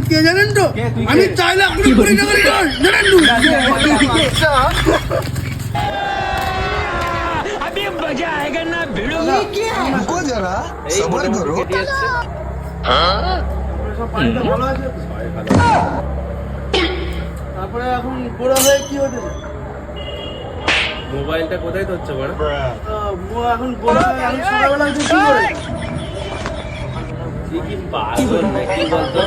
কে জানেন তো? আমি 4 লাখ কোটি টাকা রিটার্ন জানেন তো? अभी मजा आएगा ना भिड़ो। रुको जरा सबर करो। সব বাড়িতে ভালো আছে? তারপরে এখন বড় হয়ে কি হতে চায়? মোবাইলটা কোথায় ধরছো বড়? এখন বড় হয়ে আমি সকালবেলা উঠে কি করে? তুই কি পাগল নাকি বলতো?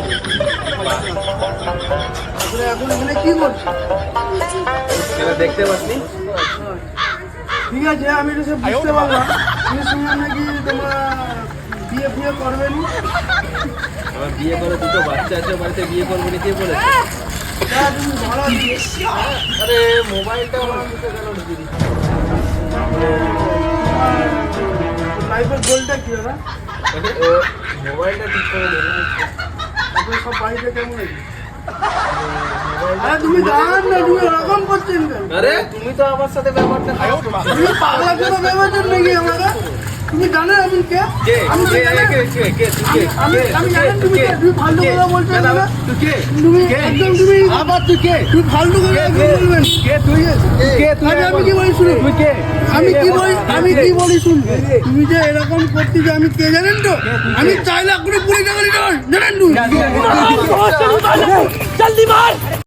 তারপরে এখন এখানে কি করছিস? সেটা দেখতে পাসনি? ঠিক আছে আমি এটা সব বুঝতে পারলাম। তুমি শুনলাম নাকি তোমরা বিয়ে ফিয়ে করবে নি? আমার বিয়ে করে দুটো বাচ্চা আছে, বাড়িতে বিয়ে করবো না কে বলেছে? তুমি ভালো আরে মোবাইলটা আমার কাছে গেল দিদি। লাইফের গোলটা কি দাদা? মোবাইলটা ঠিক করে দেবে। আপনার সব বাড়িতে কেমন আছে? আরে তুমি জান না তুমি এরকম করছেন কেন? আরে তুমি তো আমার সাথে ব্যাপারটা খারাপ করছো। তুমি পাগলা কেন ভেবেছেন নাকি আমাকে? তুমি জানো আমি কে? কে আমি কে জানি না। কে কে কে তুই কে? আমি জানি তুমি কে? তুমি ফালতু কথা বলছো না? তুই কে? তুমি একদম তুমি আবার তুই কে? তুমি ফালতু কথা একদম বলবেন। কে তুই? কে তুই? আরে আমি কি বলি শুনুন। তুই কে? আমি কি বলি শুনবে? তুমি যে এরকম করতে যে আমি কে জানেন তো? আমি 4 লাখ কোটি টাকা রিটার্ন জানেন তো? जल्दी मार।